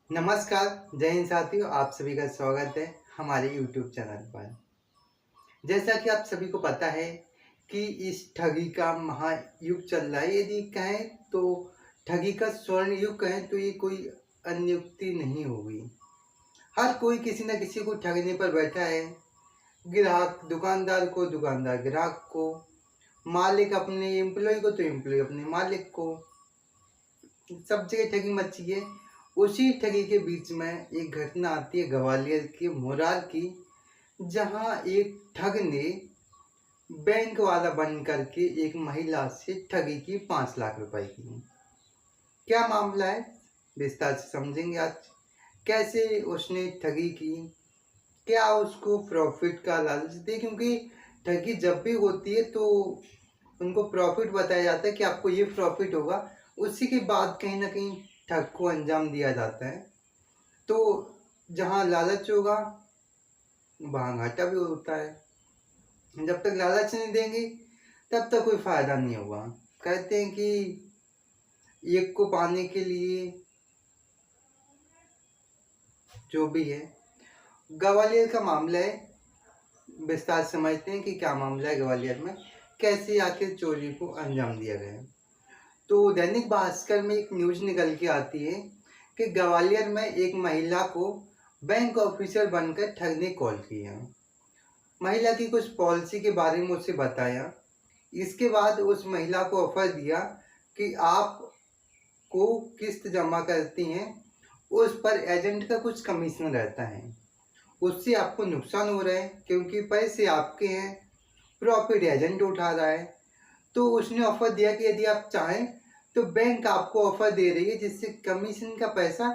नमस्कार, जय हिंद साथियों, आप सभी का स्वागत है हमारे यूट्यूब चैनल पर। जैसा कि आप सभी को पता है कि इस ठगी का महायुग चल रहा है। यदि कहें तो ठगी का स्वर्ण युग कहें तो ये कोई अन्युक्ति नहीं होगी। हर कोई किसी न किसी को ठगने पर बैठा है। ग्राहक दुकानदार को, दुकानदार ग्राहक को, मालिक अपने एम्प्लॉय को तो एम्प्लॉय अपने मालिक को। सब जगह ठगी मची है। उसी ठगी के बीच में एक घटना आती है ग्वालियर के मुरार की, जहां एक ठग ने बैंक वाला बन करके एक महिला से ठगी की 5 लाख रुपए की। क्या मामला है, विस्तार से समझेंगे आज। कैसे उसने ठगी की, क्या उसको प्रॉफिट का लालच दे, क्योंकि ठगी जब भी होती है तो उनको प्रॉफिट बताया जाता है कि आपको ये प्रॉफिट होगा। उसी के बाद कहीं ना कहीं ठग को अंजाम दिया जाता है। तो जहाँ लालच होगा वहाँ घाटा भी होता है। जब तक लालच नहीं देंगे तब तक कोई फायदा नहीं होगा। कहते हैं कि एक को पाने के लिए जो भी है। ग्वालियर का मामला है, विस्तार से समझते हैं कि क्या मामला है ग्वालियर में, कैसे आखिर चोरी को अंजाम दिया गया। तो दैनिक भास्कर में एक न्यूज निकल के आती है कि ग्वालियर में एक महिला को बैंक ऑफिसर बनकर ठग ने कॉल किया। महिला की कुछ पॉलिसी के बारे में उसे बताया। इसके बाद उस महिला को ऑफर दिया कि आप को किस्त जमा करती हैं, उस पर एजेंट का कुछ कमीशन रहता है। उससे आपको नुकसान हो रहा है क्योंकि पैसे आपके हैं, प्रॉफिट एजेंट उठा रहा है। तो उसने ऑफर दिया कि यदि आप चाहें तो बैंक आपको ऑफर दे रही है जिससे कमीशन का पैसा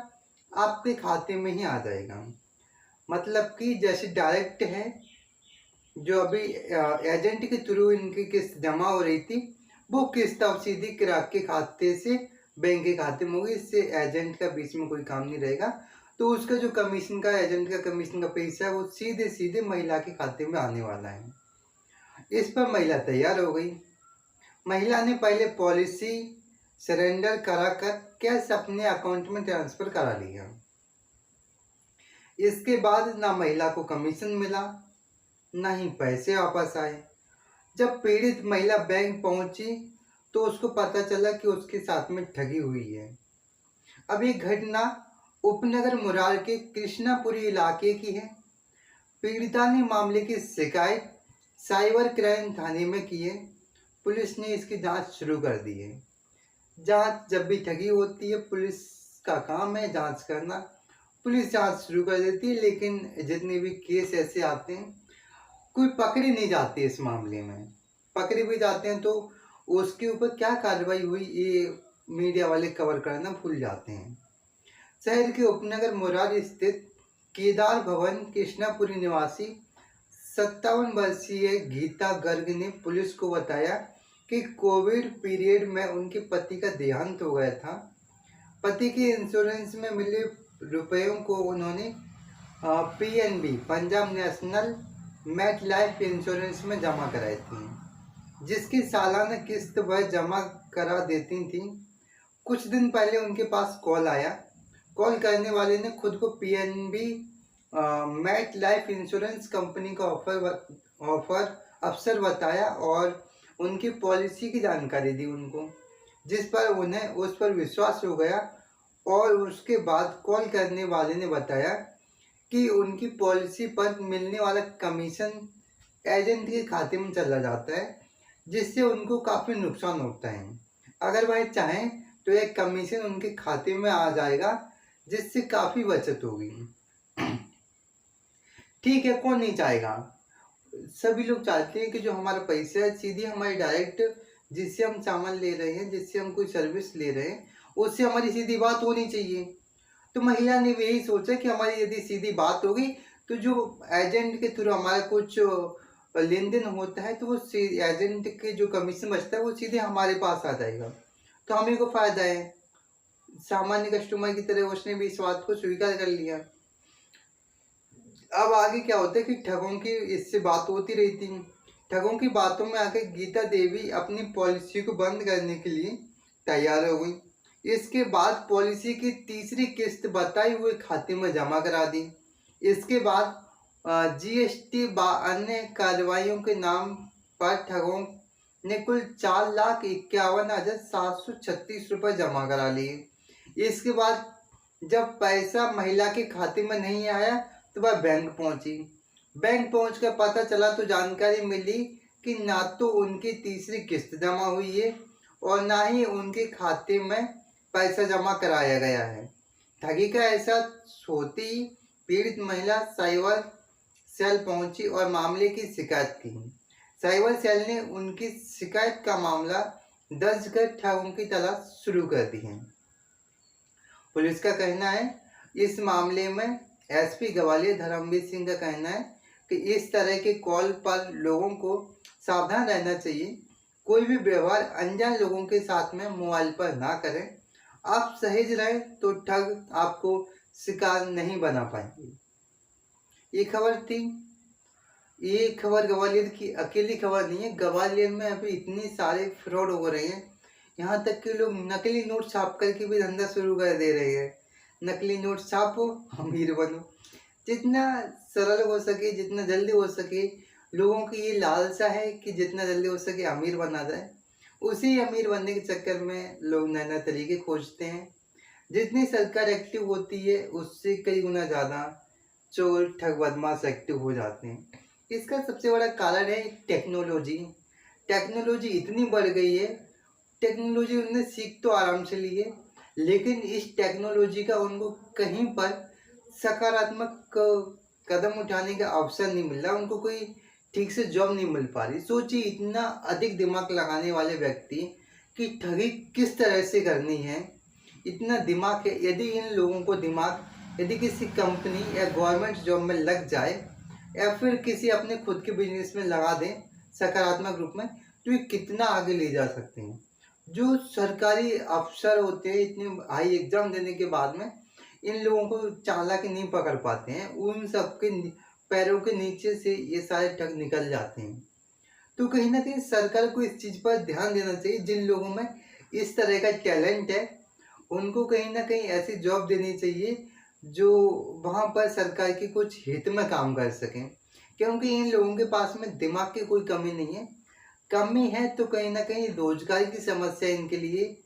आपके खाते में ही आ जाएगा। मतलब कि जैसे डायरेक्ट है, जो अभी एजेंट के थ्रू इनकी किस्त जमा हो रही थी, वो किस्त अब सीधी ग्राहक के खाते से बैंक के खाते में होगी। इससे एजेंट का बीच में कोई काम नहीं रहेगा। तो उसका जो कमीशन का, एजेंट का कमीशन का पैसा है वो सीधे सीधे महिला के खाते में आने वाला है। इस पर महिला तैयार हो गई। महिला ने पहले पॉलिसी सरेंडर कराकर कैश अपने अकाउंट में ट्रांसफर करा लिया। इसके बाद ना महिला को कमीशन मिला, ना ही पैसे वापस आए। जब पीड़ित महिला बैंक पहुंची तो उसको पता चला कि उसके साथ में ठगी हुई है। अब ये घटना उपनगर मुरार के कृष्णापुरी इलाके की है। पीड़िता ने मामले की शिकायत साइबर क्राइम थाने में की है। पुलिस ने इसकी जांच शुरू कर दी है। जांच जब भी ठगी होती है, पुलिस का काम है जांच करना। पुलिस जांच शुरू कर देती है, लेकिन जितने भी केस ऐसे आते हैं कोई पकड़े नहीं जाते। इस मामले में पकड़े भी जाते हैं तो उसके ऊपर क्या कार्रवाई हुई ये मीडिया वाले कवर करना भूल जाते हैं। शहर के उपनगर मुरार स्थित केदार भवन कृष्णापुरी निवासी 57 वर्षीय गीता गर्ग ने पुलिस को बताया कि कोविड पीरियड में उनके पति का देहांत हो गया था। पति के इंश्योरेंस में मिले रुपयों को उन्होंने PNB Punjab National MetLife insurance में जमा कराई थी, जिसकी सालाना किस्त वह जमा करा देती थी। कुछ दिन पहले उनके पास कॉल आया। कॉल करने वाले ने खुद को PNB MetLife insurance company का ऑफर अफसर बताया और उनकी पॉलिसी की जानकारी दी उनको, जिस पर उन्हें उस पर विश्वास हो गया। और उसके बाद कॉल करने वाले ने बताया कि उनकी पॉलिसी पर मिलने वाला कमीशन एजेंट के खाते में चला जाता है, जिससे उनको काफ़ी नुकसान होता है। अगर वह चाहें तो एक कमीशन उनके खाते में आ जाएगा, जिससे काफ़ी बचत होगी। ठीक है, कौन नहीं चाहेगा। सभी लोग चाहते हैं कि जो हमारा पैसा है सीधी हमारी डायरेक्ट, जिससे हम सामान ले रहे हैं, जिससे हम कोई सर्विस ले रहे हैं, उससे हमारी सीधी बात होनी चाहिए। तो महिला ने भी यही सोचा कि हमारी यदि सीधी बात होगी तो जो एजेंट के थ्रू हमारा कुछ लेन देन होता है तो वो एजेंट के जो कमीशन बचता है वो सीधे हमारे पास आ जाएगा, तो हमें को फायदा है। सामान्य कस्टमर की तरह उसने भी इस बात को स्वीकार कर लिया। अब आगे क्या होता है कि ठगों की इससे बात होती रहती है। ठगों की बातों में आकर गीता देवी अपनी पॉलिसी को बंद करने के लिए तैयार हो गई। इसके बाद पॉलिसी की तीसरी किस्त बताई हुए खाते में जमा करा दी। इसके बाद जीएसटी व अन्य कार्रवाइयों के नाम पर ठगों ने कुल 4,51,736 रुपये जमा करा लिए। इसके बाद जब पैसा महिला के खाते में नहीं आया तो वह बैंक पहुंची। बैंक पहुंचकर पता चला तो जानकारी मिली कि ना तो उनकी तीसरी किस्त जमा हुई है और ना ही उनके खाते में पैसा जमा कराया गया है। ठगी का एहसास होते ही पीड़ित महिला साइबर सेल पहुंची और मामले की शिकायत की। साइबर सेल ने उनकी शिकायत का मामला दर्ज कर ठगों की तलाश शुरू कर दी है। पुलिस का कहना है इस मामले में एसपी ग्वालियर धर्मवीर सिंह का कहना है कि इस तरह के कॉल पर लोगों को सावधान रहना चाहिए। कोई भी व्यवहार अनजान लोगों के साथ में मोबाइल पर ना करें। आप सहेज रहें तो ठग आपको शिकार नहीं बना पाएंगे। ये खबर थी। ये खबर ग्वालियर की अकेली खबर नहीं है। ग्वालियर में अभी इतनी सारे फ्रॉड हो रहे हैं, यहाँ तक कि लोग नकली नोट छाप करके भी धंधा शुरू कर दे रहे हैं। नकली नोट छापो, अमीर बनो। जितना सरल हो सके, जितना जल्दी हो सके, लोगों की ये लालसा है कि जितना जल्दी हो सके अमीर बना जाए। उसी अमीर बनने के चक्कर में लोग नए नए तरीके खोजते हैं। जितनी सरकार एक्टिव होती है उससे कई गुना ज़्यादा चोर ठग बदमाश एक्टिव हो जाते हैं। इसका सबसे बड़ा कारण है टेक्नोलॉजी। टेक्नोलॉजी इतनी बढ़ गई है, टेक्नोलॉजी उन्होंने सीख तो आराम से ली है, लेकिन इस टेक्नोलॉजी का उनको कहीं पर सकारात्मक कदम उठाने का अवसर नहीं मिल रहा। उनको कोई ठीक से जॉब नहीं मिल पा रही। सोचिए इतना अधिक दिमाग लगाने वाले व्यक्ति कि ठगी किस तरह से करनी है, इतना दिमाग है। यदि इन लोगों को दिमाग यदि किसी कंपनी या गवर्नमेंट जॉब में लग जाए या फिर किसी अपने खुद के बिजनेस में लगा दें सकारात्मक रूप में, तो ये कितना आगे ले जा सकते हैं। जो सरकारी अफसर होते हैं इतने हाई एग्जाम देने के बाद में इन लोगों को चालाकी नहीं पकड़ पाते हैं। उन सबके पैरों के नीचे से ये सारे ठग निकल जाते हैं। तो कहीं ना कहीं सरकार को इस चीज़ पर ध्यान देना चाहिए। जिन लोगों में इस तरह का टैलेंट है उनको कहीं ना कहीं ऐसी जॉब देनी चाहिए जो वहाँ पर सरकार की कुछ हित में काम कर सकें, क्योंकि इन लोगों के पास में दिमाग की कोई कमी नहीं है। कमी है तो कहीं ना कहीं रोजगार की समस्या इनके लिए,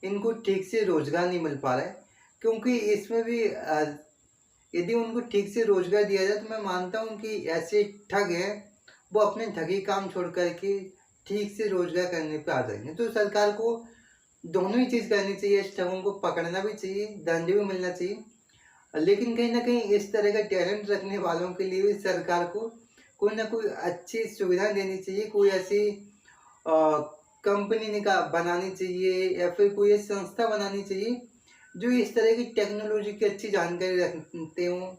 इनको ठीक से रोजगार नहीं मिल पा रहा है। क्योंकि इसमें भी यदि उनको ठीक से रोजगार दिया जाए तो मैं मानता हूँ कि ऐसे ठग हैं वो अपने ठगी काम छोड़ करके ठीक से रोजगार करने पे आ जाएंगे। तो सरकार को दोनों ही चीज़ करनी चाहिए। इस ठगों को पकड़ना भी चाहिए, दंड भी मिलना चाहिए, लेकिन कहीं ना कहीं इस तरह का टैलेंट रखने वालों के लिए भी सरकार को कोई ना कोई अच्छी सुविधा देनी चाहिए। कोई ऐसी कंपनी बनानी चाहिए या फिर कोई ऐसी संस्था बनानी चाहिए जो इस तरह की टेक्नोलॉजी की अच्छी जानकारी रखते हों।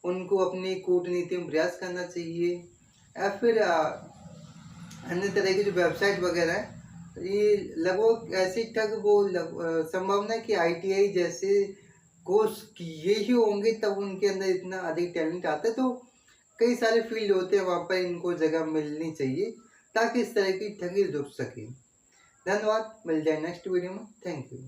उनको अपनी कूटनीति में प्रयास करना चाहिए या फिर अन्य तरह की जो वेबसाइट वगैरह है, ये लगभग ऐसी ठग वो संभावना है कि आईटीआई जैसे कोर्स किए ही होंगे तब उनके अंदर इतना अधिक टैलेंट आता है। तो कई सारे फील्ड होते हैं वहाँ पर इनको जगह मिलनी चाहिए ताकि इस तरह की ठगी रुक सके। धन्यवाद, मिल जाए नेक्स्ट वीडियो में। Thank you.